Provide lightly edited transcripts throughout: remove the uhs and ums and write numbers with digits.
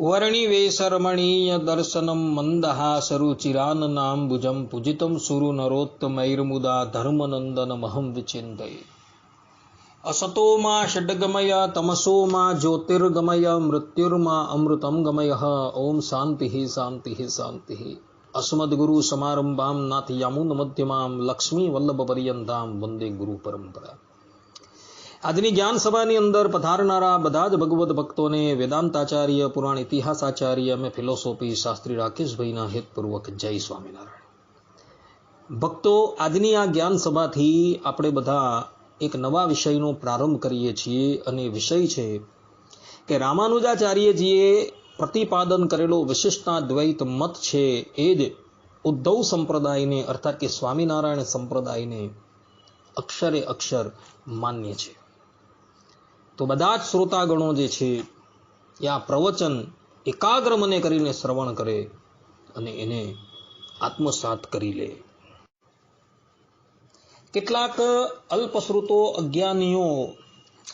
वर्णिवेशरमणीय दर्शनम मंदहासरुचिराननाम्बुजं पूजितं सुरनरोत्तमैर्मुदा धर्मनन्दनमहं विचिन्तये। असतो मा षड्गमय तमसो मा ज्योतिर्गमय मृत्युर्मा अमृतं गमय। ओम शांति शांति शांति। अस्मद्गुरु समारंभां नाथयामुनमध्यमां लक्ष्मी वल्लभ पर्यंतां वंदे गुरु परंपरा। આજની જ્ઞાન સભાની અંદર પધારનારા બધા જ ભગવદ ભક્તોને વેદાંતાચાર્ય, પુરાણ ઇતિહાસાચાર્ય અને ફિલોસોફી શાસ્ત્રી રાકેશભાઈના હેતપૂર્વક જય સ્વામિનારાયણ। ભક્તો, આજની આ જ્ઞાન સભાથી આપણે બધા એક નવા વિષયનો પ્રારંભ કરીએ છીએ અને વિષય છે કે રામાનુજાચાર્યજીએ પ્રતિપાદન કરેલો વિશિષ્ટાદ્વૈત મત છે એ જ ઉદ્ધવ સંપ્રદાયને અર્થાત કે સ્વામિનારાયણ સંપ્રદાયને અક્ષરે અક્ષર માન્ય છે। તો બધા જ શ્રોતાગણો જે છે એ આ પ્રવચન એકાગ્ર મને કરીને શ્રવણ કરે અને એને આત્મસાત કરી લે। કેટલાક અલ્પશ્રુતો અજ્ઞાનીઓ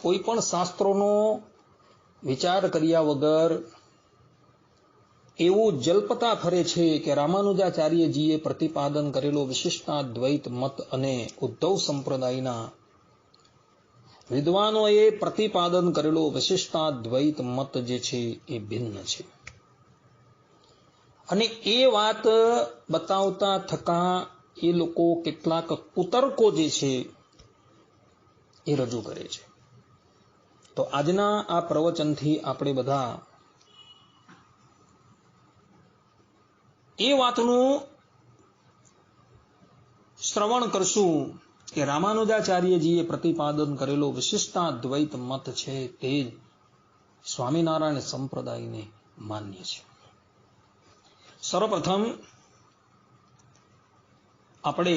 કોઈ પણ શાસ્ત્રોનો વિચાર કર્યા વગર એવું જલ્પતા ફરે છે કે રામાનુજાચાર્યજીએ પ્રતિપાદન કરેલો વિશિષ્ટાદ્વૈત મત અને ઉદ્ધવ સંપ્રદાયના વિદ્વાનોએ પ્રતિપાદન કરેલો વિશિષ્ટાદ્વૈત મત જે છે એ ભિન્ન છે અને એ વાત બતાવતા થતા એ લોકો કેટલાક કુતર્કો જે છે એ રજૂ કરે છે। તો આજના આ પ્રવચનથી આપણે બધા એ વાતનું શ્રવણ કરશું કે રામાનુજાચાર્યજીએ પ્રતિપાદન કરેલો વિશિષ્ટાદ્વૈત મત છે તે સ્વામિનારાયણ સંપ્રદાયને માન્ય છે। સર્વપ્રથમ આપણે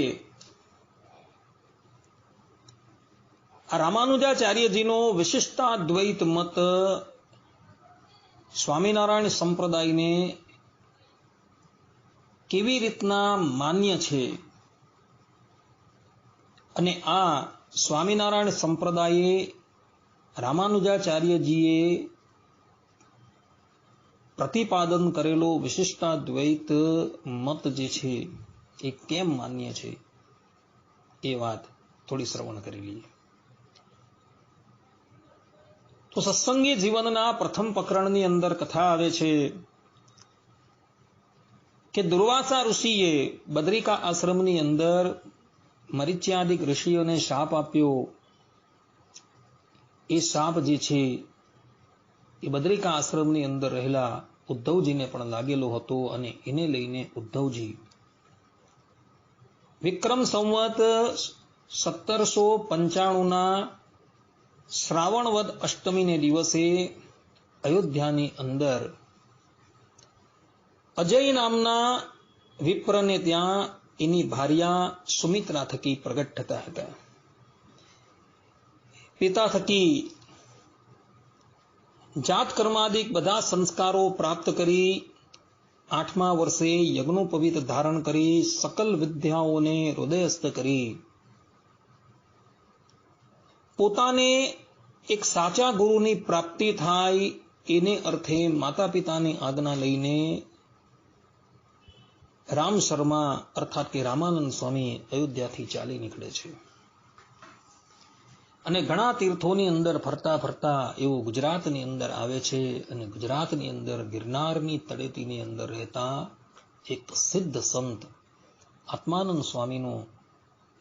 આ રામાનુજાચાર્યજીનો વિશિષ્ટાદ્વૈત મત સ્વામિનારાયણ સંપ્રદાયને કેવી રીતના માન્ય છે અને આ સ્વામિનારાયણ સંપ્રદાયે રામાનુજાચાર્યજીએ પ્રતિપાદન કરેલો વિશિષ્ટાદ્વૈત મત જે છે એ કેમ માન્ય છે એ વાત થોડી શ્રવણ કરી લઈએ। તો સત્સંગી જીવનના પ્રથમ પ્રકરણની અંદર કથા આવે છે કે દુર્વાસા ઋષિએ બદ્રિકા આશ્રમની અંદર મરીચ્યાદિક ઋષિઓને શાપ આપ્યો। એ શાપ જે છે એ બદ્રિકા આશ્રમની અંદર રહેલા ઉદ્ધવજીને પણ લાગેલો હતો અને એને લઈને ઉદ્ધવજી વિક્રમ સંવત 1795ના શ્રાવણવદ અષ્ટમીને દિવસે અયોધ્યાની અંદર અજય નામના વિપ્રને ત્યાં એની ભાર્યા સુમિત્રા થકી પ્રગટ થતા હતા। પિતા થકી જાત કર્માદિક બધા સંસ્કારો પ્રાપ્ત કરી 8મા વર્ષે યજ્ઞોપવિત ધારણ કરી સકલ વિદ્યાઓને હૃદયસ્થ કરી પોતાને એક સાચા ગુરુની પ્રાપ્તિ થાય એને અર્થે માતા પિતાની આજ્ઞા લઈને રામ શર્મા અર્થાત કે રામાનંદ સ્વામી અયોધ્યાથી ચાલી નીકળે છે અને ઘણા તીર્થોની અંદર ફરતા ફરતા એવો ગુજરાતની અંદર આવે છે અને ગુજરાતની અંદર ગિરનારની તળેટીની અંદર રહેતા એક સિદ્ધ સંત આત્માનંદ સ્વામીનો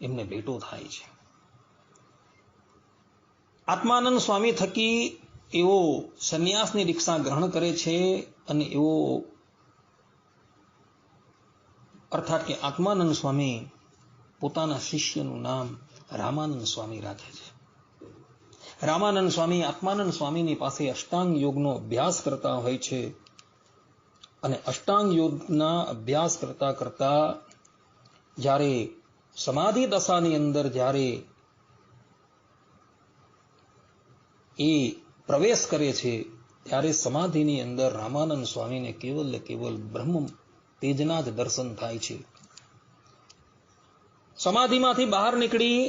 એમને ભેટો થાય છે। આત્માનંદ સ્વામી થકી એવો સંન્યાસની દીક્ષા ગ્રહણ કરે છે અને એવો અર્થાત કે આત્માનંદ સ્વામી પોતાના શિષ્યનું નામ રામાનંદ સ્વામી રાખે છે। રામાનંદ સ્વામી આત્માનંદ સ્વામીની પાસે અષ્ટાંગ યોગનો અભ્યાસ કરતા હોય છે અને અષ્ટાંગ યોગના અભ્યાસ કરતા કરતા જ્યારે સમાધિ દશાની અંદર જ્યારે એ પ્રવેશ કરે છે ત્યારે સમાધિની અંદર રામાનંદ સ્વામીને કેવલ બ્રહ્મ તેજના જ દર્શન થાય છે। સમાધિમાંથી બહાર નીકળી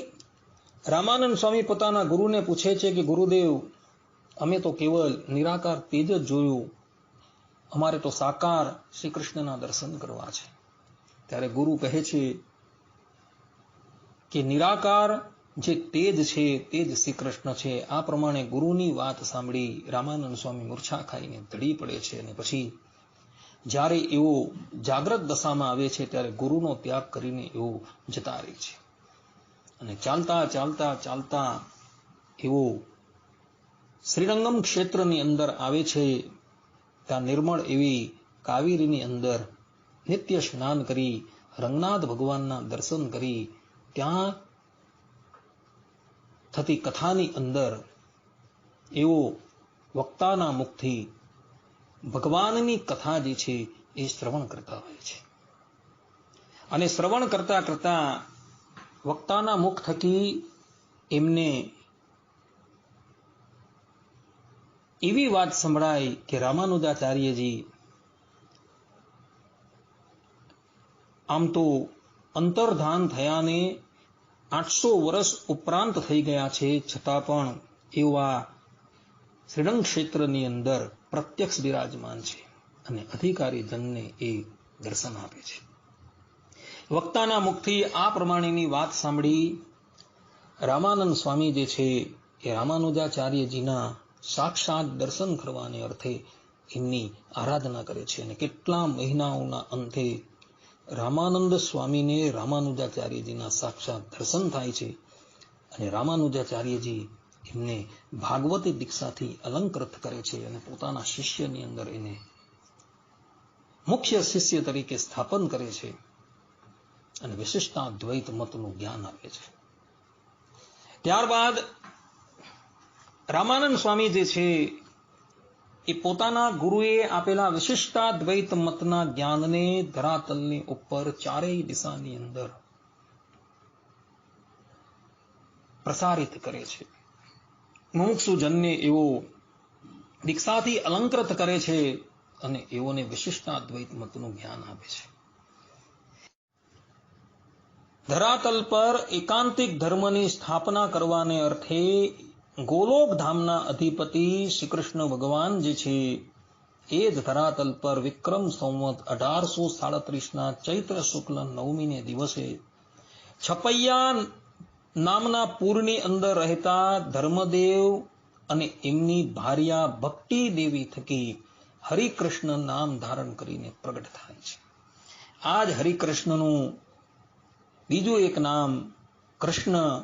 રામાનંદ સ્વામી પોતાના ગુરુને પૂછે છે કે ગુરુદેવ અમે તો કેવલ નિરાકાર તેજ જ જોયું, અમારે તો સાકાર શ્રી કૃષ્ણના દર્શન કરવા છે. ત્યારે ગુરુ કહે છે કે નિરાકાર જે તેજ છે તે જ શ્રી કૃષ્ણ છે. આ પ્રમાણે ગુરુની વાત સાંભળી રામાનંદ સ્વામી મૂર્છા ખાઈને ઢળી પડે છે. અને પછી જ્યારે એવો જાગ્રત દશામાં આવે છે ત્યારે ગુરુનો ત્યાગ કરીને એવો જતા રહે છે. અને ચાલતા ચાલતા ચાલતા એવો શ્રીરંગમ ક્ષેત્રની અંદર આવે છે. ત્યાં નિર્મળ એવી કાવેરીની અંદર નિત્ય સ્નાન કરી રંગનાથ ભગવાનના દર્શન કરી ત્યાં થતી કથાની અંદર એવો વક્તાના મુખથી ભગવાનની કથા જે છે એ શ્રવણ કરતા હોય છે. અને શ્રવણ કરતા કરતા વક્તાના મુખ થકી એમને એવી વાત સંભળાય કે રામાનુજાચાર્યજી આમ તો અંતર્ધાન થયાને 800 વર્ષ ઉપરાંત થઈ ગયા છે, છતાં પણ એવા શ્રીરંગ ક્ષેત્રની અંદર પ્રત્યક્ષ બિરાજમાન છે અને અધિકારી જનને એ દર્શન આપે છે. વક્તાના મુખથી આ પ્રમાણેની વાત સાંભળી રામાનંદ સ્વામી જે છે એ રામાનુજાચાર્યજીના સાક્ષાત દર્શન કરવાને અર્થે એમની આરાધના કરે છે. અને કેટલા મહિનાઓના અંતે રામાનંદ સ્વામીને રામાનુજાચાર્યજીના સાક્ષાત દર્શન થાય છે. અને રામાનુજાચાર્યજી એમને ભાગવતી દીક્ષાથી અલંકૃત કરે છે અને પોતાના શિષ્યની અંદર એને મુખ્ય શિષ્ય તરીકે સ્થાપન કરે છે અને વિશિષ્ટાદ્વૈત મતનું જ્ઞાન આપે છે. ત્યારબાદ રામાનંદ સ્વામી જે છે એ પોતાના ગુરુએ આપેલા વિશિષ્ટાદ્વૈત મતના જ્ઞાનને ધરાતલની ઉપર ચારેય દિશાની અંદર પ્રસારિત કરે છે. મુમુક્ષુજનને એવો દીક્ષાથી અલંકૃત કરે છે અને એઓને વિશિષ્ટાદ્વૈત મતનું જ્ઞાન આપે છે. ધરાતલ પર એકાંતિક ધર્મની સ્થાપના કરવાને અર્થે ગોલોક ધામના અધિપતિ શ્રી કૃષ્ણ ભગવાન જે છે એ જ ધરાતલ પર વિક્રમ સંવત 1837 ચૈત્ર શુક્લ 9મીને દિવસે છપૈયા નામના પૂરની અંદર રહેતા ધર્મદેવ અને એમની ભાર્યા ભક્તિ દેવી થકી હરિકૃષ્ણ નામ ધારણ કરીને પ્રગટ થાય છે. આ જ હરિકૃષ્ણનું બીજું એક નામ કૃષ્ણ,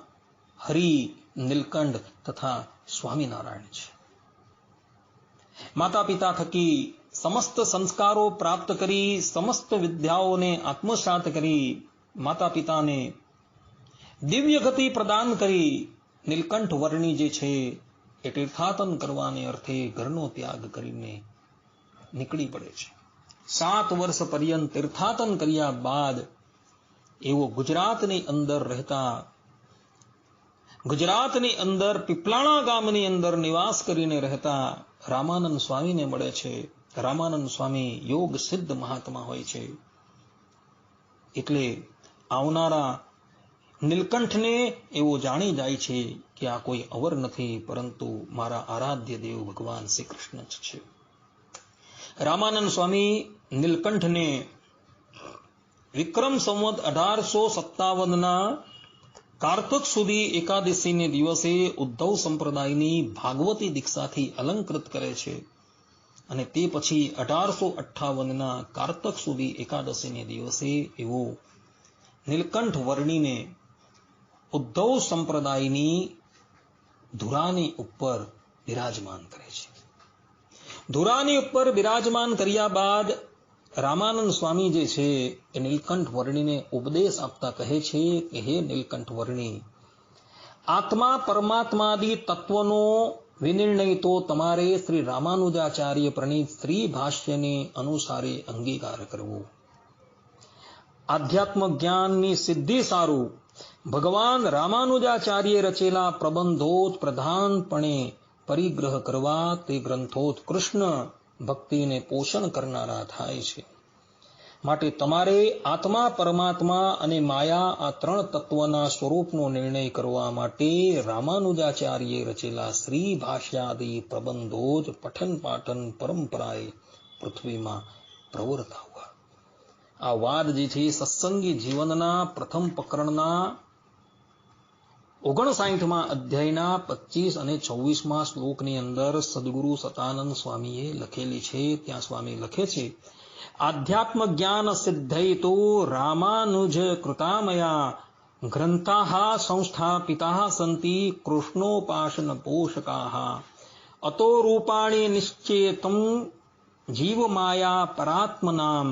હરિ, નીલકંઠ તથા સ્વામિનારાયણ છે. માતા પિતા થકી સમસ્ત સંસ્કારો પ્રાપ્ત કરી સમસ્ત વિદ્યાઓને આત્મસાત કરી માતા પિતાને દિવ્ય ગતિ પ્રદાન કરી નીલકંઠ વર્ણી જે છે એ તીર્થાટન કરવાને અર્થે ઘરનો ત્યાગ કરીને નીકળી પડે છે. 7 વર્ષ પર્યંત તીર્થાટન કર્યા બાદ એવો ગુજરાતની અંદર રહેતા ગુજરાતની અંદર પીપલાણા ગામની અંદર નિવાસ કરીને રહેતા રામાનંદ સ્વામીને મળે છે. રામાનંદ સ્વામી યોગ સિદ્ધ મહાત્મા હોય છે. એટલે આવનારા નીલકંઠને એવો જાણી જાય છે કે આ કોઈ અવર નથી પરંતુ મારા આરાધ્ય દેવ ભગવાન શ્રી કૃષ્ણ જ છે. રામાનંદ સ્વામી નીલકંઠને વિક્રમ સંવત 1857 કારતક સુધી એકાદશીને દિવસે ઉદ્ધવ સંપ્રદાયની ભાગવતી દીક્ષાથી અલંકૃત કરે છે અને તે પછી 1858 કારતક સુધી એકાદશીને દિવસે એવો નીલકંઠ વર્ણીને ઉદ્ધવ સંપ્રદાયની ધુરાની ઉપર બિરાજમાન કરે છે. ધુરાની ઉપર બિરાજમાન કર્યા બાદ રામાનંદ સ્વામી જે છે એ નીલકંઠ વર્ણીને ઉપદેશ આપતા કહે છે કે હે નીલકંઠ વર્ણી, આત્મા પરમાત્માદી તત્વનો વિનિર્ણય તો તમારે શ્રી રામાનુજાચાર્ય પ્રણીત શ્રી ભાષ્યને અનુસારે અંગીકાર કરવો. આધ્યાત્મ જ્ઞાનની સિદ્ધિ સારું ભગવાન રામાનુજાચાર્ય રચેલા પ્રબંધોત પ્રધાનપણે પરિગ્રહ કરવા તે ગ્રંથોત કૃષ્ણ ભક્તિને પોષણ કરનારા થાય છે. માટે તમારે આત્મા પરમાત્મા અને માયા આ 3 તત્વના સ્વરૂપનો નિર્ણય કરવા માટે રામાનુજાચાર્ય રચેલા શ્રી ભાષ્યાદિ પ્રબંધો જ પઠન પાઠન પરંપરાએ પૃથ્વીમાં પ્રવર્તાવવા. આ વાત જે છે સત્સંગી જીવનના પ્રથમ પ્રકરણના 59માં અધ્યાયના 25 અને 24માં શ્લોકની અંદર સદગુરુ સતાનંદ સ્વામીએ લખેલી છે. ત્યાં સ્વામી લખે છે, આધ્યાત્મ જ્ઞાન સિદ્ધૈતો રામાનુજ કૃતામયા ગ્રંથાઃ સંસ્થાપિતાઃ સંતિ કૃષ્ણોપાસન પોષકાઃ અતો રૂપાણી નિશ્ચેતમ જીવમાયા પરાત્મનામ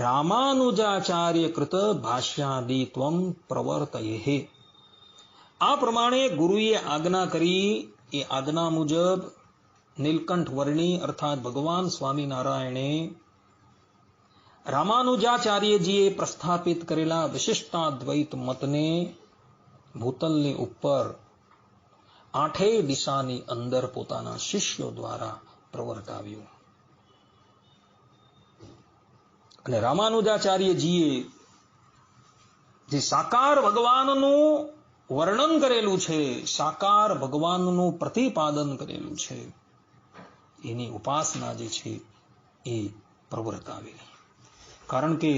રામાનુજાચાર્ય કૃત ભાષ્યાદિ ત્વમ પ્રવર્તયે. આ પ્રમાણે ગુરુએ આજ્ઞા કરી. એ આજ્ઞા મુજબ નીલકંઠ વર્ણી અર્થાત ભગવાન સ્વામિનારાયણે રામાનુજાચાર્યજીએ પ્રસ્થાપિત કરેલા વિશિષ્ટાદ્વૈત મતને ભૂતલની ઉપર 8 દિશાની અંદર પોતાના શિષ્યો દ્વારા પ્રવર્તાવ્યું. અને રામાનુજાચાર્યજીએ જે સાકાર ભગવાનનું વર્ણન કરેલું છે, સાકાર ભગવાનનું પ્રતિપાદન કરેલું છે, એની ઉપાસના જે છે એ પ્રવર્તાવેલી. કારણ કે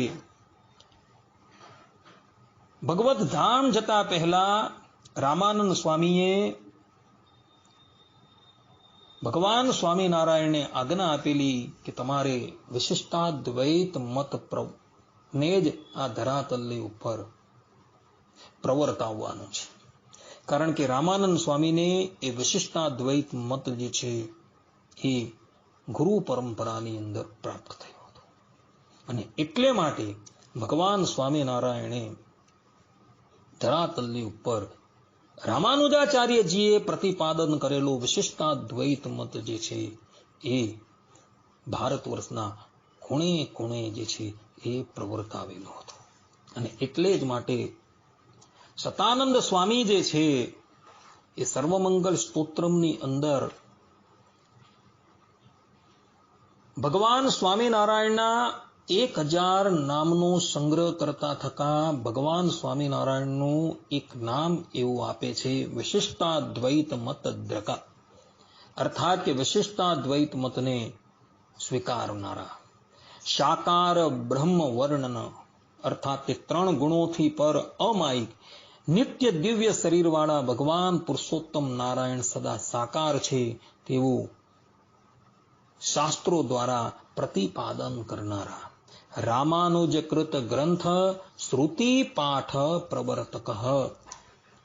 ભગવત ધામ જતા પહેલા રામાનંદ સ્વામીએ ભગવાન સ્વામિનારાયણને આજ્ઞા આપેલી કે તમારે વિશિષ્ટાદ્વૈત મત ને જ આ ધરાતલની ઉપર પ્રવર્તાવવાનું છે. કારણ કે રામાનંદ સ્વામીને એ વિશિષ્ટાદ્વૈત મત જે છે એ ગુરુ પરંપરાની અંદર પ્રાપ્ત થયો હતો. અને એટલે માટે ભગવાન સ્વામિનારાયણે ધરાતલની ઉપર રામાનુજાચાર્યજીએ પ્રતિપાદન કરેલો વિશિષ્ટાદ્વૈત મત જે છે એ ભારત વર્ષના ખૂણે ખૂણે જે છે એ પ્રવર્તાવેલો હતો. અને એટલે જ માટે સતાનંદ સ્વામી જે છે એ સર્વમંગલ સ્તોત્રમની અંદર ભગવાન સ્વામિનારાયણના 1000 નામનો સંગ્રહ કરતા થકા ભગવાન સ્વામિનારાયણનું એક નામ એવું આપે છે, વિશિષ્ટાદ્વૈત મત દ્રકા. અર્થાત કે વિશિષ્ટાદ્વૈત મતને સ્વીકારનારા, સાકાર બ્રહ્મ વર્ણન અર્થાત કે 3 ગુણોથી પર અમાયિક નિત્ય દિવ્ય શરીરવાળા ભગવાન પુરુષોત્તમ નારાયણ સદા સાકાર છે તેવું શાસ્ત્રો દ્વારા પ્રતિપાદન કરનારા, રામાનુજકૃત ગ્રંથ શ્રુતિ પાઠ પ્રવર્તક.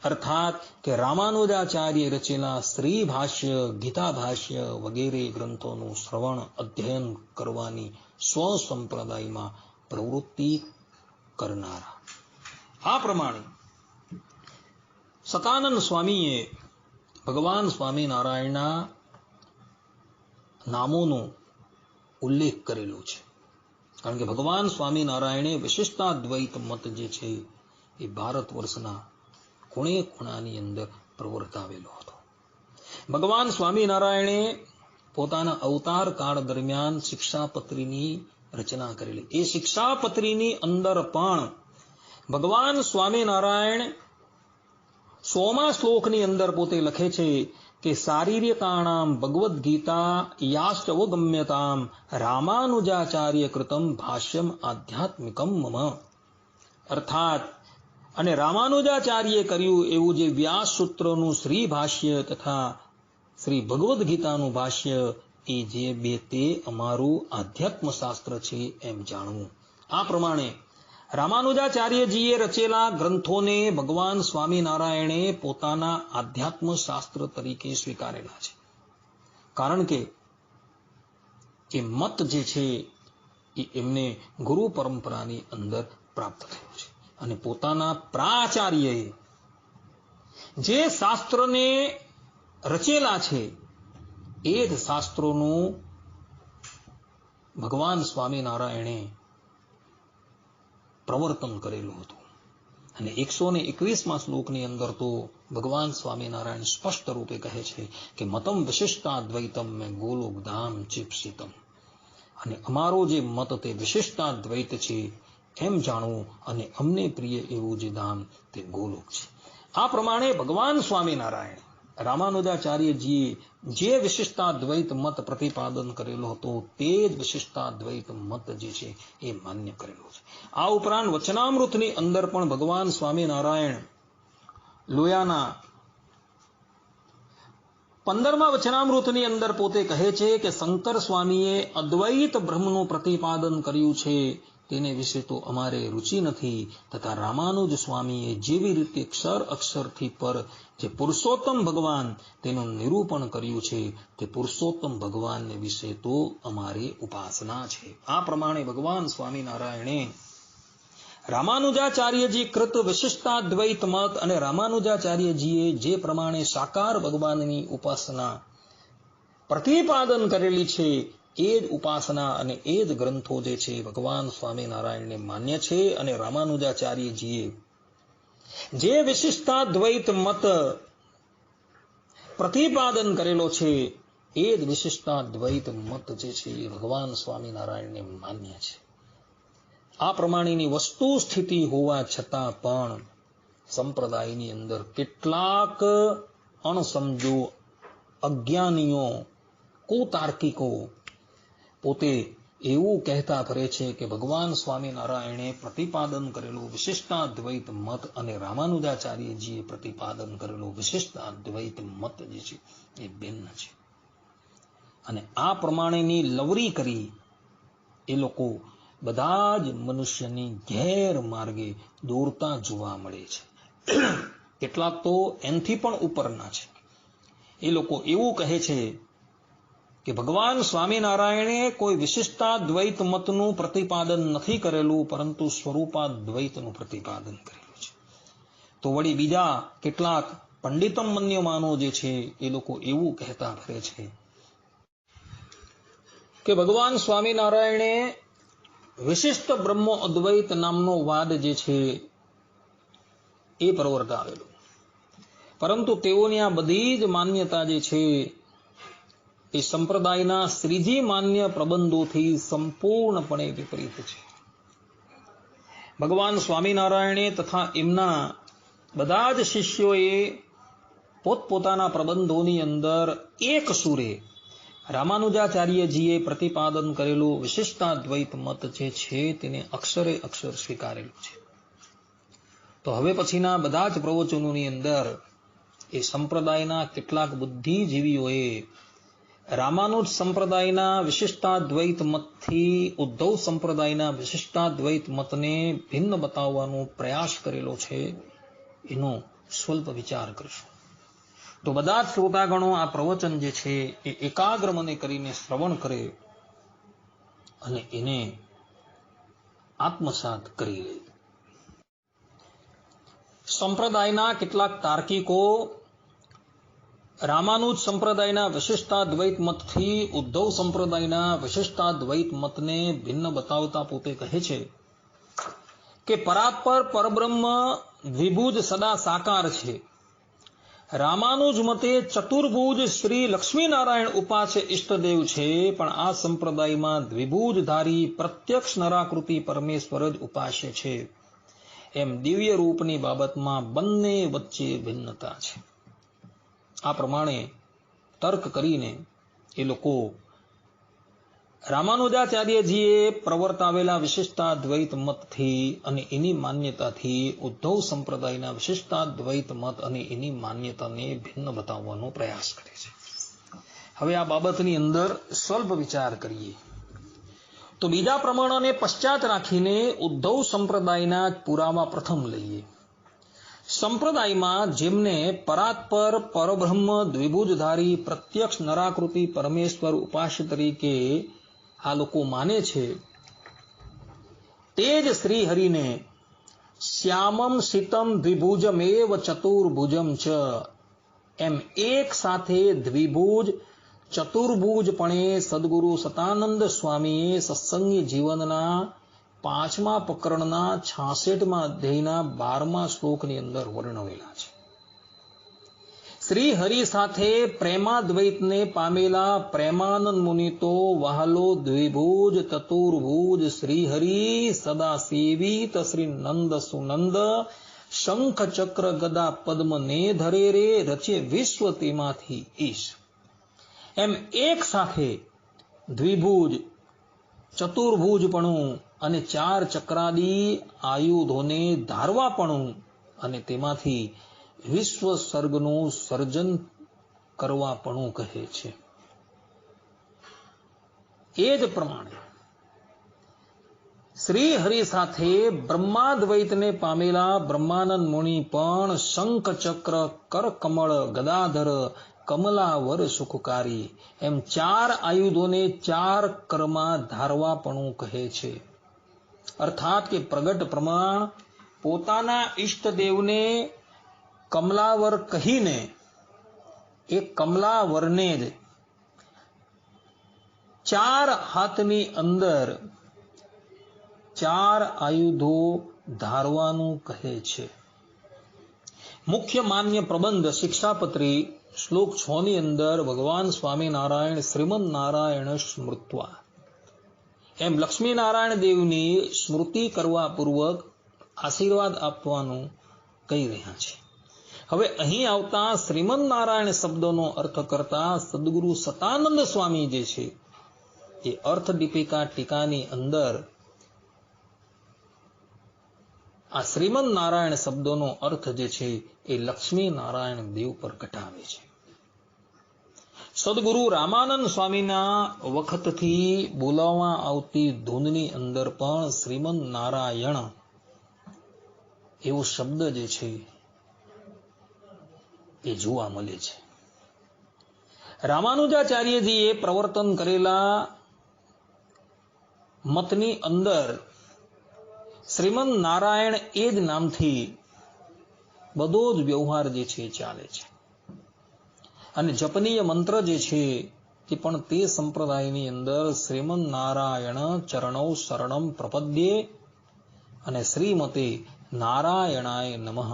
અર્થાત કે રામાનુજાચાર્ય રચેલા શ્રી ભાષ્ય, ગીતા ભાષ્ય વગેરે ગ્રંથોનું શ્રવણ અધ્યયન કરવાની સ્વસંપ્રદાયમાં પ્રવૃત્તિ કરનારા. આ પ્રમાણે સતાનંદ સ્વામીએ ભગવાન સ્વામિનારાયણના નામોનો ઉલ્લેખ કરેલો છે. કારણ કે ભગવાન સ્વામિનારાયણે વિશિષ્ટાદ્વૈત મત જે છે એ ભારત વર્ષના ખૂણે ખૂણાની અંદર પ્રવર્તાવેલો હતો. ભગવાન સ્વામિનારાયણે પોતાના અવતાર કાળ દરમિયાન શિક્ષાપત્રીની રચના કરેલી. એ શિક્ષાપત્રીની અંદર પણ ભગવાન સ્વામિનારાયણ 100મા શ્લોકની અંદર પોતે લખે છે કે શારીરિકાણામ ભગવદ્ ગીતા યાશ્ચવગમ્યતામ રામાનુજાચાર્ય કૃતમ ભાષ્યમ આધ્યાત્મિકમ મમ. અર્થાત અને રામાનુજાચાર્યે કર્યું એવું જે વ્યાસ સૂત્રનું શ્રી ભાષ્ય તથા શ્રી ભગવદ્ ગીતાનું ભાષ્ય એ જે બે તે અમારું આધ્યાત્મ શાસ્ત્ર છે એમ જાણવું. આ પ્રમાણે રામાનુજાચાર્યજીએ રચેલા ગ્રંથોને ભગવાન સ્વામિનારાયણે પોતાના આધ્યાત્મ શાસ્ત્ર તરીકે સ્વીકારેલા છે. કારણ કે એ મત જે છે એ એમને ગુરુ પરંપરાની અંદર પ્રાપ્ત થયો છે. અને પોતાના પ્રાચાર્યએ જે શાસ્ત્રને રચેલા છે એ જ શાસ્ત્રોનું ભગવાન સ્વામિનારાયણે પ્રવર્તન કરેલું હતું. અને 121મા શ્લોકની અંદર તો ભગવાન સ્વામિનારાયણ સ્પષ્ટ રૂપે કહે છે કે મતમ વિશિષ્ટાદ્વૈતમ મેં ગોલોક ધામ ચીપ્સિતમ. અને અમારો જે મત તે વિશિષ્ટાદ્વૈત છે એમ જાણવું અને અમને પ્રિય એવું જે ધામ તે ગોલોક છે. આ પ્રમાણે ભગવાન સ્વામિનારાયણ રામાનુજાચાર્યજીએ જે વિશિષ્ટાદ્વૈત મત પ્રતિપાદન કરેલો હતો તે જ વિશિષ્ટાદ્વૈત મત જે છે એ માન્ય કરેલો છે. આ ઉપરાંત વચનામૃતની અંદર પણ ભગવાન સ્વામિનારાયણ લોયાના 15મા વચનામૃતની અંદર પોતે કહે છે કે શંકર સ્વામીએ અદ્વૈત બ્રહ્મનું પ્રતિપાદન કર્યું છે તેને વિશે તો અમારે રુચિ નથી, તથા રામાનુજ સ્વામીએ જેવી રીતે ક્ષર અક્ષરથી પર જે પુરુષોત્તમ ભગવાન તેનું નિરૂપણ કર્યું છે તે પુરુષોત્તમ ભગવાનને વિશે તો અમારે ઉપાસના છે. આ પ્રમાણે ભગવાન સ્વામિનારાયણે રામાનુજાચાર્યજી કૃત વિશિષ્ટાદ્વૈત મત અને રામાનુજાચાર્યજીએ જે પ્રમાણે સાકાર ભગવાનની ઉપાસના પ્રતિપાદન કરેલી છે એ જ ઉપાસના અને એ જ ગ્રંથો જે છે ભગવાન સ્વામિનારાયણને માન્ય છે. અને રામાનુજાચાર્યજીએ જે વિશિષ્ટાદ્વૈત મત પ્રતિપાદન કરેલો છે એ જ વિશિષ્ટાદ્વૈત મત જે છે એ ભગવાન સ્વામિનારાયણને માન્ય છે. આ પ્રમાણેની વસ્તુ સ્થિતિ હોવા છતાં પણ સંપ્રદાયની અંદર કેટલાક અણસમજો અજ્ઞાનીઓ કુતાર્કિકો પોતે એવું કહેતા ફરે છે કે ભગવાન સ્વામિનારાયણે પ્રતિપાદન કરેલું વિશિષ્ટાદ્વૈત મત અને રામાનુજાચાર્યજીએ પ્રતિપાદન કરેલું વિશિષ્ટાદ્વૈત મત જે છે એ ભિન્ન છે. અને આ પ્રમાણેની લવરી કરી એ લોકો બધા જ મનુષ્યની ગેરમાર્ગે દોરતા જોવા મળે છે. કેટલાક તો એનથી પણ ઉપરના છે. એ લોકો એવું કહે છે કે ભગવાન સ્વામિનારાયણે કોઈ વિશિષ્ટાદ્વૈત મતનું પ્રતિપાદન નથી કરેલું, પરંતુ સ્વરૂપાદ્વૈતનું પ્રતિપાદન કરેલું છે. તો વળી બીજા કેટલાક પંડિતમ મન્યમાનો જે છે એ લોકો એવું કહેતા ફરે છે કે ભગવાન સ્વામિનારાયણે વિશિષ્ટ બ્રહ્મો અદ્વૈત નામનો વાદ જે છે એ પ્રવર્તાવેલો, પરંતુ તેઓની આ બધી જ માન્યતા જે છે એ સંપ્રદાયના શ્રીજી માન્ય પ્રબંધોથી સંપૂર્ણપણે વિપરીત છે. ભગવાન સ્વામિનારાયણે તથા એમના બધા જ શિષ્યોએ પોતપોતાના પ્રબંધોની અંદર એક સુરે રામાનુજાચાર્યજીએ પ્રતિપાદન કરેલું વિશિષ્ટાદ્વૈત મત જે છે તેને અક્ષરે અક્ષર સ્વીકારેલું છે. તો હવે પછીના બધા જ પ્રવચનોની અંદર એ સંપ્રદાયના કેટલાક બુદ્ધિજીવીઓએ રામાનુજ સંપ્રદાયના વિશિષ્ટાદ્વૈત મતથી ઉદ્ધવ સંપ્રદાયના વિશિષ્ટાદ્વૈત મતને ભિન્ન બતાવવાનો પ્રયાસ કરેલો છે, એનો સ્વલ્પ વિચાર કરશું. તો બધા જ શ્રોતાગણો આ પ્રવચન જે છે એ એકાગ્ર મને કરીને શ્રવણ કરે અને એને આત્મસાત કરી લે. સંપ્રદાયના કેટલાક તાર્કિકો રામાનુજ સંપ્રદાયના વિશિષ્ટાદ્વૈત મતથી ઉદ્ધવ સંપ્રદાયના વિશિષ્ટાદ્વૈત મતને ભિન્ન બતાવતા પોતે કહે છે કે પરાત્પર પરબ્રહ્મ દ્વિભુજ સદા સાકાર છે. રામાનુજ મતે ચતુર્ભુજ શ્રી લક્ષ્મીનારાયણ ઉપાસ્ય ઈષ્ટદેવ છે, પણ આ સંપ્રદાયમાં દ્વિભુજધારી પ્રત્યક્ષ નરાકૃતિ પરમેશ્વર જ ઉપાસ્ય છે. એમ દિવ્ય રૂપની બાબતમાં બંને વચ્ચે ભિન્નતા છે. આ પ્રમાણે તર્ક કરીને એ લોકો રામાનુજાચાર્યજીએ પ્રવર્તાવેલા વિશિષ્ટાદ્વૈત મતથી અને એની માન્યતાથી ઉદ્ધવ સંપ્રદાયના વિશિષ્ટાદ્વૈત મત અને એની માન્યતાને ભિન્ન બતાવવાનો પ્રયાસ કરે છે. હવે આ બાબતની અંદર સ્વલ્પ વિચાર કરીએ તો બીજા પ્રમાણોને પશ્ચાત રાખીને ઉદ્ધવ સંપ્રદાયના પુરાવા પ્રથમ લઈએ. સંપ્રદાયમાં જેમને પરાત્પર પરબ્રહ્મ દ્વિભુજધારી પ્રત્યક્ષ નરાકૃતિ પરમેશ્વર ઉપાસ્ય તરીકે આ લોકો માને છે, તે જ શ્રી હરિને શ્યામમ શીતમ દ્વિભુજમેવ ચતુર્ભુજમ ચ એમ એક સાથે દ્વિભુજ ચતુર્ભુજપણે સદગુરુ સતાનંદ સ્વામીએ સત્સંગી જીવનના 5મા પ્રકરણના 66મા અધ્યાયના 12મા શ્લોકની અંદર વર્ણવેલા છે. શ્રી હરિ સાથે પ્રેમાદ્વૈતને પામેલા પ્રેમાનંદ મુનિ તો વહાલો દ્વિભુજ ચતુર્ભુજ શ્રી હરિ સદા સેવિત શ્રી નંદ સુનંદ શંખ ચક્ર ગદા પદ્મ ને ધરે રે, રચે વિશ્વ તેમાંથી ઈશ. એમ એક સાથે દ્વિભુજ, ચતુર્ભુજપણું અને ચાર ચક્રાદી આયુધોને ધારવાપણું અને તેમાંથી વિશ્વ સર્ગનું સર્જન કરવાપણું કહે છે. એ જ પ્રમાણે શ્રી હરિ સાથે બ્રહ્માદ્વૈતને પામેલા બ્રહ્માનંદ મુનિ પણ શંખ ચક્ર કર કમળ ગદાધર કમલાવર સુખકારી એમ ચાર આયુધોને ચાર કરમાં ધારવાપણું કહે છે. અર્થાત કે પ્રગટ પ્રમાણ પોતાના ઈષ્ટદેવને કમલાવર કહીને એ કમલાવરને જ ચાર હાથની અંદર ચાર આયુધો ધારવાનું કહે છે. મુખ્ય માન્ય પ્રબંધ શિક્ષાપત્રી શ્લોક 6 ની અંદર ભગવાન સ્વામિનારાયણ શ્રીમદ નારાયણ સ્મૃત્વા એમ લક્ષ્મીનારાયણ દેવની સ્મૃતિ કરવા પૂર્વક આશીર્વાદ આપવાનું કહી રહ્યા છે. હવે અહીં આવતા શ્રીમદ નારાયણ શબ્દનો અર્થ કરતા સદગુરુ સતાનંદ સ્વામી જે છે એ અર્થ દીપિકા ટીકાની અંદર આ શ્રીમદ નારાયણ શબ્દોનો અર્થ જે છે એ લક્ષ્મી નારાયણ દેવ પર કટાવે છે. સદગુરુ રામાનંદ સ્વામીના વખતથી બોલાવવા આવતી ધૂનની અંદર પણ શ્રીમદ નારાયણ એવો શબ્દ જે છે એ જોવા મળે છે. રામાનુજાચાર્યજીએ પ્રવર્તન કરેલા મતની અંદર શ્રીમદ નારાયણ એ જ નામથી બધો જ વ્યવહાર જે છે ચાલે છે. અને જપનીય મંત્ર જે છે તે પણ તે સંપ્રદાયની અંદર શ્રીમદ નારાયણ ચરણો શરણમ પ્રપદ્યે અને શ્રીમતે નારાયણાય નમઃ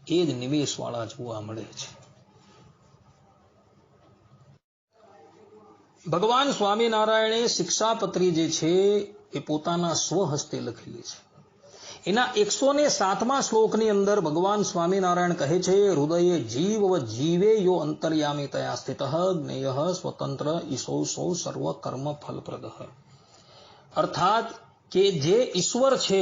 એ જ નિવેશવાળા જોવા મળે છે. ભગવાન સ્વામિનારાયણે શિક્ષાપત્રી જે છે એ પોતાના સ્વહસ્તે લખેલી છે. એના 107મા શ્લોકની અંદર ભગવાન સ્વામિનારાયણ કહે છે, હૃદયે જીવ જીવે યો અંતર્યામી તયા સ્થિત જ્ઞેય સ્વતંત્ર ઈશો સૌ સર્વ કર્મ ફલપ્રદ. અર્થાત કે જે ઈશ્વર છે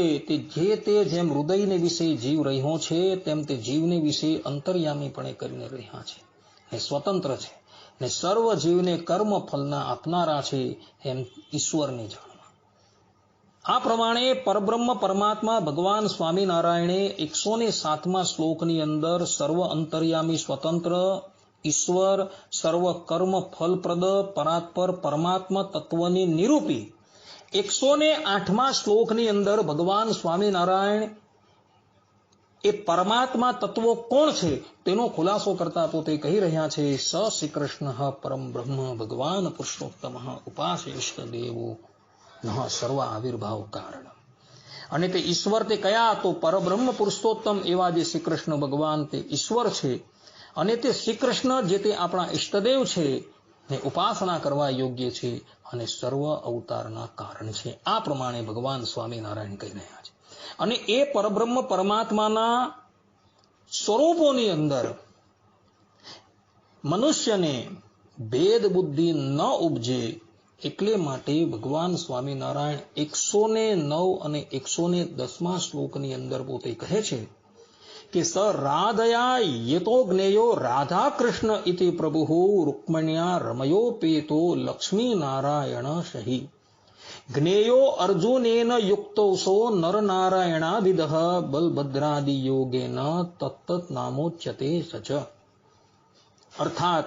તે જેમ હૃદયને વિશે જીવ રહ્યો છે તેમ તે જીવને વિશે અંતર્યામીપણે કરીને રહ્યા છે એ સ્વતંત્ર છે ને સર્વ જીવને કર્મ ફલના આપનારા છે એમ ઈશ્વરને જાણવા. આ પ્રમાણે પરબ્રહ્મ પરમાત્મા ભગવાન સ્વામિનારાયણે 107મા શ્લોકની અંદર સર્વ અંતર્યામી સ્વતંત્ર ઈશ્વર સર્વ કર્મ ફલપ્રદ પરાત્પર પરમાત્મા તત્વને નિરૂપી 108મા શ્લોકની અંદર ભગવાન સ્વામિનારાયણ એ પરમાત્મા તત્વો કોણ છે તેનો ખુલાસો કરતા પોતે કહી રહ્યા છે, સ શ્રી કૃષ્ણ પરમ બ્રહ્મ ભગવાન પુરુષોત્તમ ઉપાસેષ્ટ દેવો નઃ સર્વ આવિર્ભાવ કારણ. અને તે ઈશ્વર તે કયા? તો પરબ્રહ્મ પુરુષોત્તમ એવા જે શ્રી કૃષ્ણ ભગવાન તે ઈશ્વર છે અને તે શ્રી કૃષ્ણ જે તે આપણા ઈષ્ટદેવ છે ને ઉપાસના કરવા યોગ્ય છે અને સર્વ અવતારના કારણ છે. આ પ્રમાણે ભગવાન સ્વામિનારાયણ કહી રહ્યા છે. અને એ પરબ્રહ્મ પરમાત્માના સ્વરૂપોની અંદર મનુષ્યને ભેદ બુદ્ધિ ન ઉપજે એટલે માટે ભગવાન સ્વામિનારાયણ 109 અને 110મા શ્લોકની અંદર પોતે કહે છે કે સ રાધયા યતો જ્ઞેયો રાધા કૃષ્ણ ઇતિ પ્રભુ રૂક્મણ્યા રમયોપેતો લક્ષ્મી નારાયણ શહી જ્ઞેયો અર્જુનેન યુક્તોસો નરનારાયણાદિદઃ બલભદ્રાદિ યોગેન તત્તત નામોચ્યતે સચ. અર્થાત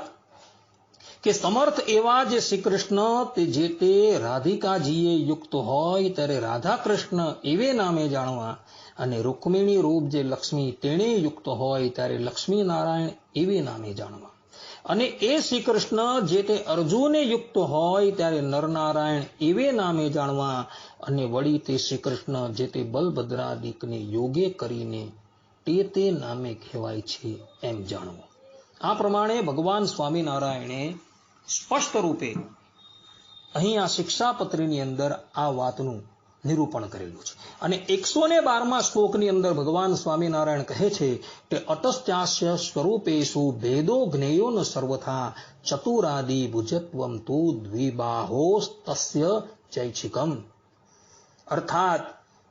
કે સમર્થ એવા જે શ્રી કૃષ્ણ તે જે તે રાધિકાજીએ યુક્ત હોય ત્યારે રાધા કૃષ્ણ એવે નામે જાણવા અને રૂક્મિણી રૂપ જે લક્ષ્મી તેણે યુક્ત હોય ત્યારે લક્ષ્મી નારાયણ એવે નામે જાણવા. અને એ શ્રી કૃષ્ણ જે તે અર્જુને યુક્ત હોય ત્યારે નરનારાયણ એવે નામે જાણવા અને વળી તે શ્રી કૃષ્ણ જે તે બલભદ્રાદિકને યોગે કરીને તે નામે કહેવાય છે એમ જાણવું. આ પ્રમાણે ભગવાન સ્વામિનારાયણે સ્પષ્ટ રૂપે અહીં આ શિક્ષાપત્રીની અંદર આ વાતનું નિરૂપણ કરેલું છે. અને 112મા શ્લોકની અંદર ભગવાન સ્વામિનારાયણ કહે છે કે અતસ્ત્યાસ્ય સ્વરૂપેષુ ભેદો જ્ઞેયો ન સર્વથા ચતુરાદિ ભુજત્વમ તુ દ્વિબાહોસ્તસ્ય ચૈક્ષિકમ. અર્થાત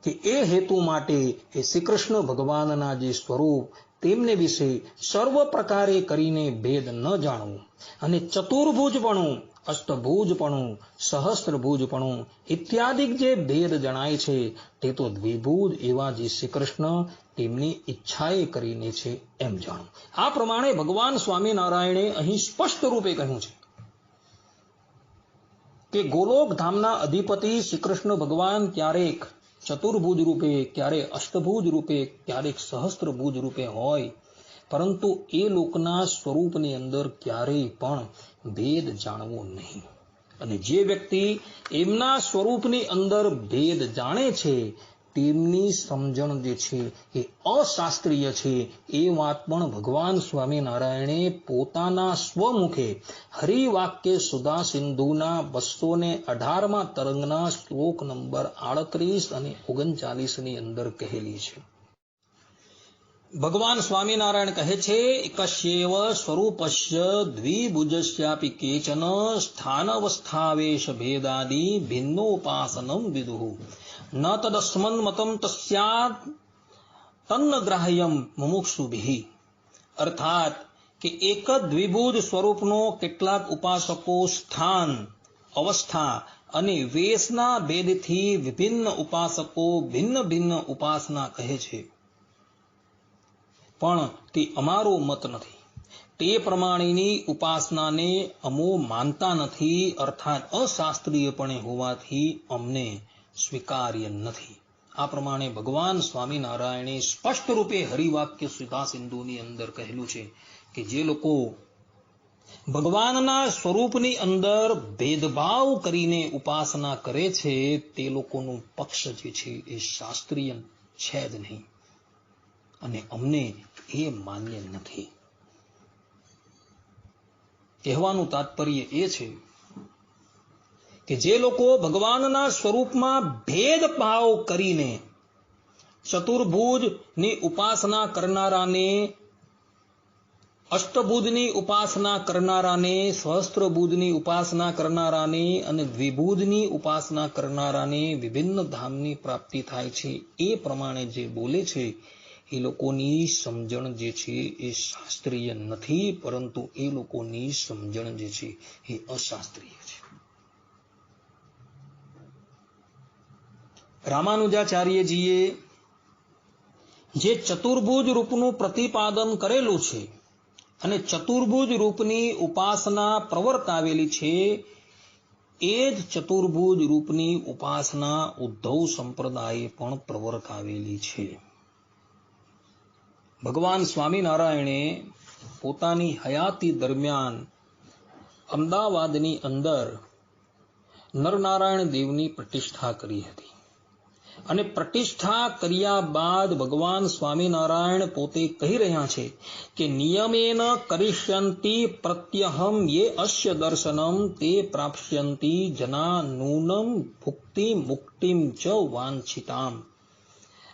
કે એ હેતુ માટે એ શ્રી કૃષ્ણ ભગવાનના જે સ્વરૂપ તેમને વિશે સર્વ પ્રકારે કરીને ભેદ ન જાણવું અને ચતુર્ભુજપણું, અષ્ટભુજપણું, સહસ્ત્રભુજપણું ઇત્યાદિક જે ભેદ જણાય છે તે તો દ્વિભુજ એવા જે શ્રી કૃષ્ણ તેમની ઈચ્છાએ કરીને છે એમ જાણવું. આ પ્રમાણે ભગવાન સ્વામિનારાયણે અહીં સ્પષ્ટ રૂપે કહ્યું છે કે ગોલોક ધામના અધિપતિ શ્રી કૃષ્ણ ભગવાન ક્યારેક ચતુર્ભુજ રૂપે, ક્યારેક અષ્ટભુજ રૂપે, ક્યારેક સહસ્ત્રભુજ રૂપે હોય, પરંતુ એ લોકના સ્વરૂપની અંદર ક્યારેય પણ ભેદ જાણવો નહીં. અને જે વ્યક્તિ એમના સ્વરૂપની અંદર ભેદ જાણે છે તેમની સમજણ જે છે એ અશાસ્ત્રીય છે. એ વાત પણ ભગવાન સ્વામિનારાયણે પોતાના સ્વમુખે હરિવાક્ય સુધા સિંધુના 218મા તરંગના શ્લોક નંબર 38 અને 39ની અંદર કહેલી છે. ભગવાન સ્વામિનારાયણ કહે છે એકસ્યૈવ સ્વરૂપસ્ય દ્વિભુજસ્યાપી કેચન સ્થાનવસ્થાવેશ ભેદાદિ ભિન્નોપાસનમ વિદુઃ ન તદસ્મન્મતમ તસ્યાત તન્ન ગ્રાહ્યમ મુમુક્ષુભિઃ. અર્થાત કે એક જ દ્વિભુજ સ્વરૂપનો કેટલાક ઉપાસકો સ્થાન, અવસ્થા અને વેશના ભેદથી વિભિન્ન ઉપાસકો ભિન્ન ભિન્ન ઉપાસના કહે છે, પણ તે અમારો મત નથી. તે પ્રમાણેની ઉપાસનાને અમો માનતા નથી, અર્થાત અશાસ્ત્રીયપણે હોવાથી અમને સ્વીકાર્ય નથી. આ પ્રમાણે ભગવાન સ્વામિનારાયણે સ્પષ્ટ રૂપે હરિવાક્ય સુધા સિંધુની અંદર કહેલું છે કે જે લોકો ભગવાનના સ્વરૂપની અંદર ભેદભાવ કરીને ઉપાસના કરે છે તે લોકોનું પક્ષ જે છે એ શાસ્ત્રીય છે જ નહીં અને અમને એ માન્ય નથી. કહેવાનું તાત્પર્ય એ છે કે જે લોકો ભગવાનના સ્વરૂપમાં ભેદભાવ કરીને ચતુર્ભુજની ઉપાસના કરનારાને, અષ્ટભુજની ઉપાસના કરનારાને, સહસ્ત્રભુજની ઉપાસના કરનારાને અને દ્વિભુજની ઉપાસના કરનારાને વિભિન્ન ધામની પ્રાપ્તિ થાય છે, એ પ્રમાણે જે બોલે છે એ લોકોની સમજણ જે છે એ શાસ્ત્રીય નથી, પરંતુ એ લોકોની સમજણ જે છે એ અશાસ્ત્રીય છે. રામાનુજાચાર્યજીએ જે ચતુર્ભુજ રૂપનું પ્રતિપાદન કરેલું છે અને ચતુર્ભુજ રૂપની ઉપાસના પ્રવર્તાવેલી છે, એ જ ચતુર્ભુજ રૂપની ઉપાસના ઉદ્ધવ સંપ્રદાયે પણ પ્રવર્તાવેલી છે. ભગવાન સ્વામિનારાયણે પોતાની હયાતી દરમિયાન અમદાવાદની અંદર નરનારાયણ દેવની પ્રતિષ્ઠા કરી હતી અને પ્રતિષ્ઠા કર્યા બાદ ભગવાન સ્વામિનારાયણ પોતે કહી રહ્યા છે કે નિયમેન કરિષ્યંતિ પ્રત્યહમ યે અસ્ય દર્શનમ તે પ્રાપ્સ્યંતિ જના નૂનમ ભુક્તિ મુક્તિમ ચ વાંછિતામ.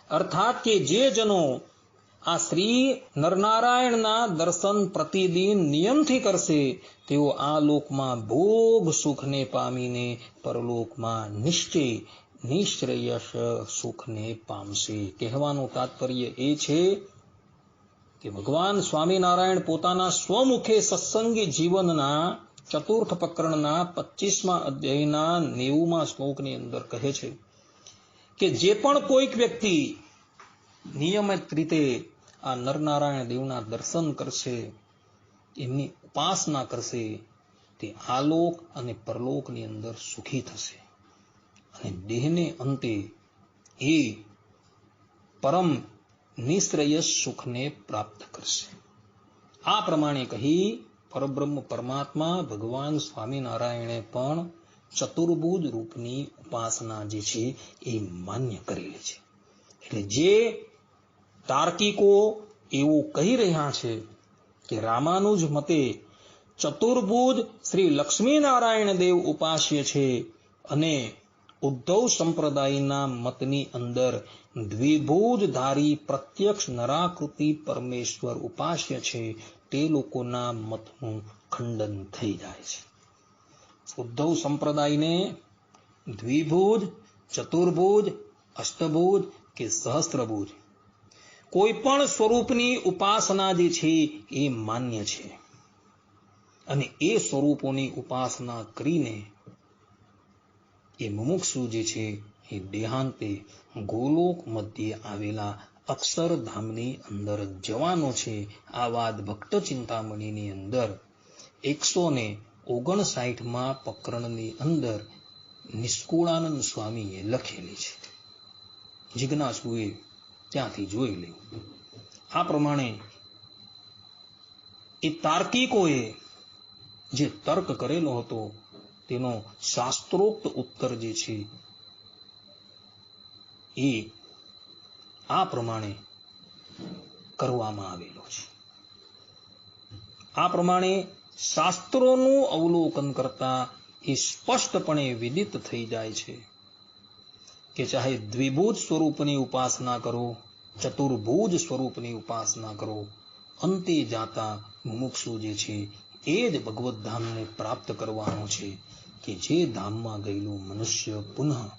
અર્થાત કે જે જનો આ શ્રી નરનારાયણના દર્શન પ્રતિદિન નિયમથી કરશે તેઓ આ લોકમાં ભોગ સુખને પામીને પરલોકમાં નિશ્ચયશ સુખને પામશે. કહેવાનું તાત્પર્ય એ છે કે ભગવાન સ્વામિનારાયણ પોતાના સ્વમુખે સત્સંગી જીવનના ચતુર્થ પ્રકરણના 25મા અધ્યાયના 90મા શ્લોકની અંદર કહે છે કે જે પણ કોઈક વ્યક્તિ નિયમિત રીતે આ નરનારાયણ દેવના દર્શન કરશે, એમની ઉપાસના કરશે, તે આલોક અને પરલોકની અંદર સુખી થશે અને દેહને અંતે એ પરમ નિશ્રેયસ સુખને પ્રાપ્ત કરશે. આ પ્રમાણે કહી પરબ્રહ્મ પરમાત્મા ભગવાન સ્વામિનારાયણે પણ ચતુર્ભુજ રૂપની ઉપાસના જે છે એ માન્ય કરેલી છે. એટલે જે તાર્કિકો એવું કહી રહ્યા છે કે રામાનુજ મતે ચતુર્ભુજ શ્રી લક્ષ્મીનારાયણ દેવ ઉપાસ્ય છે અને ઉદ્ધવ સંપ્રદાયના મતની અંદર દ્વિભુજધારી પ્રત્યક્ષ નરાકૃતિ પરમેશ્વર ઉપાસ્ય છે તે લોકોના મતનું ખંડન થઈ જાય છે. ઉદ્ધવ સંપ્રદાયને દ્વિભુજ, ચતુર્ભુજ, અષ્ટભુજ કે સહસ્ત્રભુજ કોઈ પણ સ્વરૂપની ઉપાસના જે છે એ માન્ય છે અને એ સ્વરૂપોની ઉપાસના કરીને એ મુમુક્ષુ જે છે એ દેહાંતે ગોલોક મધ્યે આવેલા અક્ષરધામની અંદર જવાનો છે. આ વાત ભક્ત ચિંતામણીની અંદર 159માં પ્રકરણની અંદર નિષ્કુળાનંદ સ્વામીએ લખેલી છે. જિજ્ઞાસુએ ત્યાંથી જોઈ લેવું. આ પ્રમાણે એ તાર્કિકોએ જે તર્ક કરેલો હતો તેનો શાસ્ત્રોક્ત ઉત્તર જે છે એ આ પ્રમાણે કરવામાં આવેલો છે. આ પ્રમાણે શાસ્ત્રોનું અવલોકન કરતા એ સ્પષ્ટપણે વિદિત થઈ જાય છે કે ચાહે દ્વિભુજ સ્વરૂપની ઉપાસના કરો, ચતુર્ભુજ સ્વરૂપની ઉપાસના કરો, અંતે જાતા મુમુક્ષુ જે છે એ જ ભગવત ધામને પ્રાપ્ત કરવાનો છે કે જે ધામમાં ગયેલું મનુષ્ય પુનઃ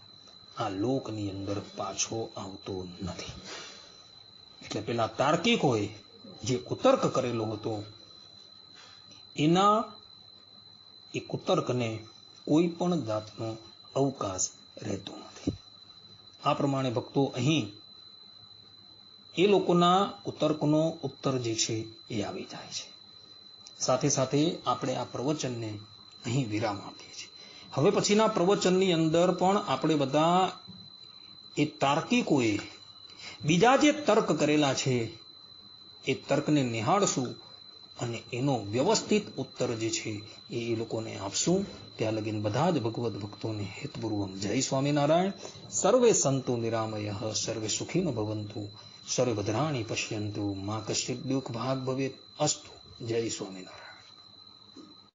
આ લોકની અંદર પાછો આવતો નથી. એટલે પેલા તાર્કિકોએ જે કુતર્ક કરેલો હતો એના એ કુતર્કને કોઈ પણ જાતનો અવકાશ રહેતો નથી. આ પ્રમાણે ભક્તો અહીં એ લોકોના કુતર્કનો ઉત્તર જે છે એ આવી જાય છે. સાથે સાથે આપણે આ પ્રવચનને અહીં વિરામ આપીએ છીએ. હવે પછીના પ્રવચનની અંદર પણ આપણે બધા એ તાર્કિકોએ બીજા જે તર્ક કરેલા છે એ તર્કને નિહાળશું અને એનો વ્યવસ્થિત ઉત્તર જે છે એ લોકોને આપશું. ત્યાં લગીન બધા જ ભગવત ભક્તોને હેતપૂર્વક જય સ્વામિનારાયણ. સર્વે સંતો નિરામયઃ, સર્વે સુખીનો ભવંતુ, સર્વે ભદ્રાણી પશ્યંતુ, મા કશ્ચિત દુઃખ ભાગ ભવેત. અસ્તુ. જય સ્વામિનારાયણ.